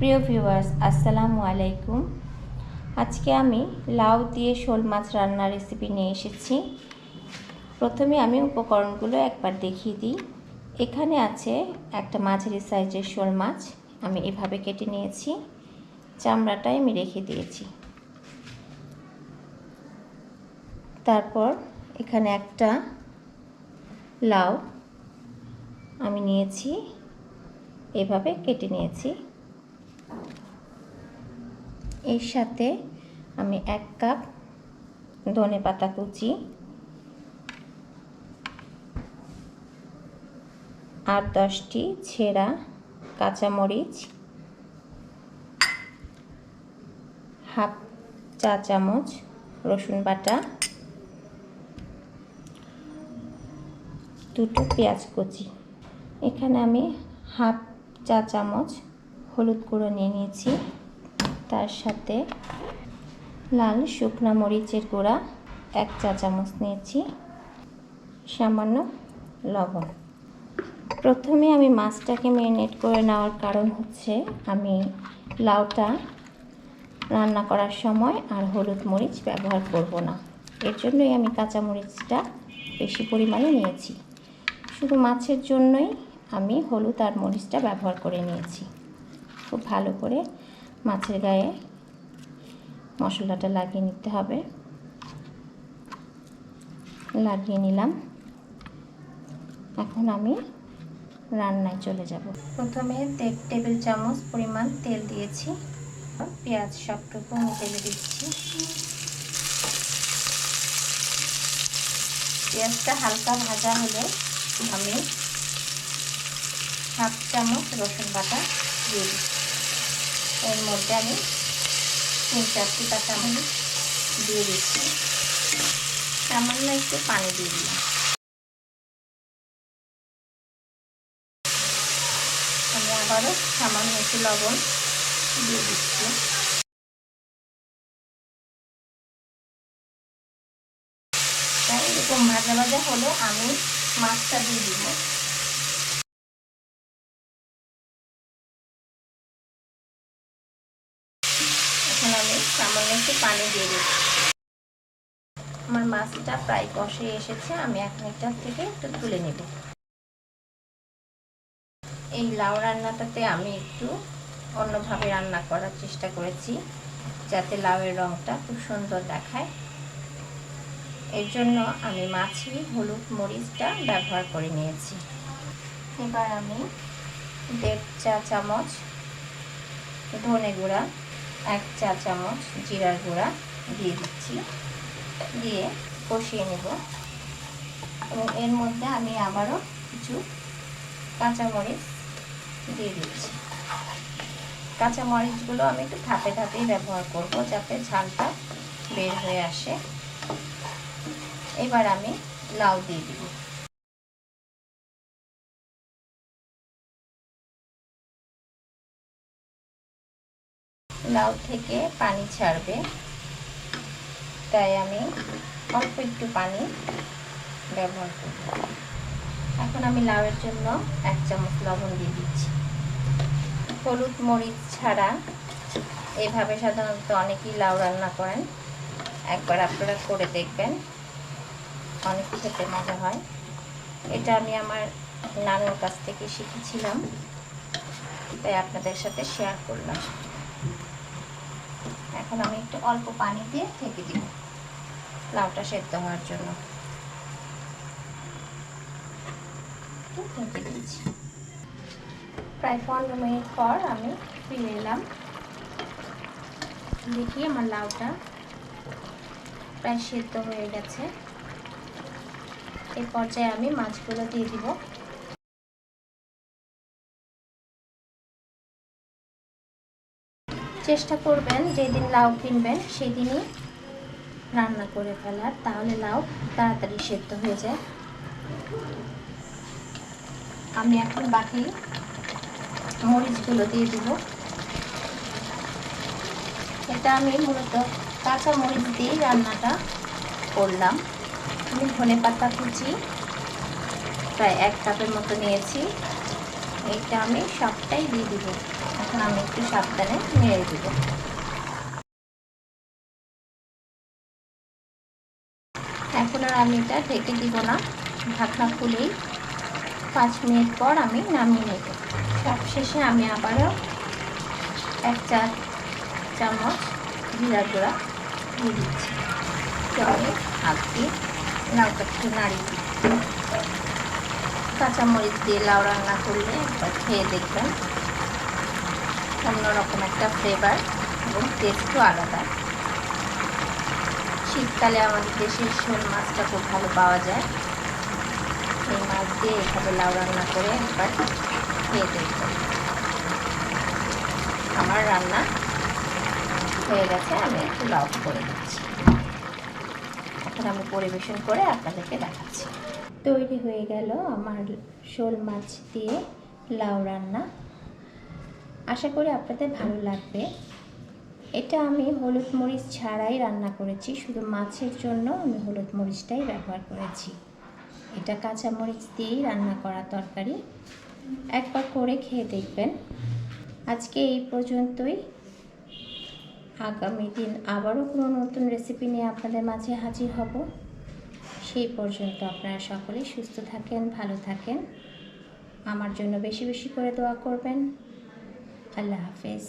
প্রিয় ভিউয়ার্স, আসসালামু আলাইকুম। আজকে আমি লাউ দিয়ে শোল মাছ রান্নার রেসিপি নিয়ে এসেছি। প্রথমে আমি উপকরণগুলো একবার দেখিয়ে দিই। এখানে আছে একটা মাঝারি সাইজের শোল মাছ, আমি এভাবে কেটে নিয়েছি, চামড়াটাই আমি রেখে দিয়েছি। তারপর এখানে একটা লাউ আমি নিয়েছি, এভাবে কেটে নিয়েছি। এর সাথে আমি 1 কাপ ধনেপাতা কুচি, 8-10টি ছেঁড়া কাঁচামরিচ, হাফ চা চামচ রসুন বাটা, 2টো পেঁয়াজ কুচি। এখানে আমি হাফ চা চামচ হলুদ গুঁড়ো নিয়ে নিয়েছি, তার সাথে লাল শুকনো মরিচের গুঁড়া 1 চা চামচ নিয়েছি, সামান্য লবণ। প্রথমে আমি মাছটাকে ম্যারিনেট করে নেওয়ার কারণ হচ্ছে আমি লাউটা রান্না করার সময় আর হলুদ মরিচ ব্যবহার করব না, এর জন্যই আমি কাঁচা মরিচটা বেশি পরিমাণে নিয়েছি। শুধু মাছের জন্যই আমি হলুদ আর মরিচটা ব্যবহার করে নিয়েছি। খুব ভালো করে মাছের গায়ে মশলাটা লাগিয়ে নিতে হবে। লাগিয়ে নিলাম। এখন আমি রান্নায় চলে যাব। প্রথমে 1 টেবিল চামচ পরিমাণ তেল দিয়েছি, পেঁয়াজ সবটুকু আমি তেলে দিচ্ছি। পেঁয়াজটা হালকা ভাজা হলে আমি হাফ চামচ রসুন বাটা দিয়ে দিচ্ছি। এর মধ্যে আমি 3-4টি কাঁচামরিচ দিয়ে দিচ্ছি, সামান্য একটু পানি দিয়ে দিলাম। আমি আবারও সামান্য একটু লবণ দিয়ে দিচ্ছি। তাই এরকম ভাজা ভাজা হলে আমি মাছটা দিয়ে দিব। এখন আমি সামান্য একটু পানি দিয়ে দিচ্ছি। আমার মাছটা প্রায় কষে এসেছে, আমি এখন এটার থেকে একটু তুলে নেব। এই লাউ রান্নাটাতে আমি একটু অন্যভাবে রান্না করার চেষ্টা করেছি, যাতে লাউয়ের রঙটা খুব সুন্দর দেখায়। এর জন্য আমি মাছি হলুদ মরিচটা ব্যবহার করে নিয়েছি। এবার আমি 1.5 চা চামচ ধনে গুঁড়া, 1 চা চামচ জিরার গুঁড়া দিয়ে দিচ্ছি, দিয়ে কষিয়ে নেব। এবং এর মধ্যে আমি আবারও কিছু কাঁচামরিচ দিয়ে দিচ্ছি। কাঁচামরিচগুলো আমি একটু ধাপে ধাপেই ব্যবহার করব, যাতে ঝালটা বের হয়ে আসে। এবার আমি লাউ দিয়ে দিব। লাউ থেকে পানি ছাড়বে, তাই আমি অল্প একটু পানি ব্যবহার করব। এখন আমি লাউয়ের জন্য 1 চামচ লবণ দিয়ে দিচ্ছি। হলুদ মরিচ ছাড়া এভাবে সাধারণত অনেকেই লাউ রান্না করেন, একবার আপনারা করে দেখবেন, অনেক খেতে মজা হয়। এটা আমি আমার নানুর কাছ থেকে শিখেছিলাম, তাই আপনাদের সাথে শেয়ার করলাম। এখন আমি একটু অল্প পানি দিয়ে ঢেকে দিব লাউটা সেদ্ধ হওয়ার জন্য। ঢেকে দিয়েছি। প্রায় 15 মিনিট পর আমি ফিরে এলাম। দেখি আমার লাউটা প্রায় সেদ্ধ হয়ে গেছে। এই পর্যায়ে আমি মাছগুলো দিয়ে দিব। চেষ্টা করবেন যেদিন লাউ কিনবেন সেদিনই রান্না করে ফেলার, তাহলে লাউ তাড়াতাড়ি সেদ্ধ হয়ে যায়। আমি এখন বাকি মরিচগুলো দিয়ে দিব। এটা আমি মূলত কাঁচা মরিচ দিয়ে রান্নাটা করলাম। আমি ধনেপাতা কুচি প্রায় 1 কাপের মতো নিয়েছি, এটা আমি সবটাই দিয়ে দিব। এখন আমি একটু সাবধানে নেড়ে দেব। এখন আর আমি এটা ঢেকে দিব না, ঢাকনা খুলেই 5 মিনিট পর আমি নামিয়ে নেব। সবশেষে আমি আবারও 1 চা চামচ জিরার গুঁড়া দিয়ে দিচ্ছি। আমি হাত দিয়ে লাউটা একটু নাড়িয়ে দিই। কাঁচামরিচ দিয়ে লাউ রান্না করলে একবার খেয়ে দেখবেন, অন্যরকম একটা ফ্লেভার এবং টেস্টও আলাদা। শীতকালে আমাদের দেশের শোল মাছটা খুব ভালো পাওয়া যায়। এই মাছ দিয়ে এভাবে লাউ রান্না করে একবার খেয়ে দেখবেন। আমার রান্না হয়ে গেছে, আমি একটু লাউ করে দিচ্ছি। এখন আমি পরিবেশন করে আপনাদেরকে দেখাচ্ছি। তৈরি হয়ে গেল আমার শোল মাছ দিয়ে লাউ রান্না। আশা করি আপনাদের ভালো লাগবে। এটা আমি হলুদ মরিচ ছাড়াই রান্না করেছি, শুধু মাছের জন্য আমি হলুদ মরিচটাই ব্যবহার করেছি। এটা কাঁচা মরিচ দিয়েই রান্না করা তরকারি, একবার করে খেয়ে দেখবেন। আজকে এই পর্যন্তই। আগামী দিন আবারও কোনো নতুন রেসিপি নিয়ে আপনাদের মাঝে হাজির হব। সেই পর্যন্ত আপনারা সকলেই সুস্থ থাকেন, ভালো থাকেন। আমার জন্য বেশি বেশি করে দোয়া করবেন। আল্লাহ হাফেজ।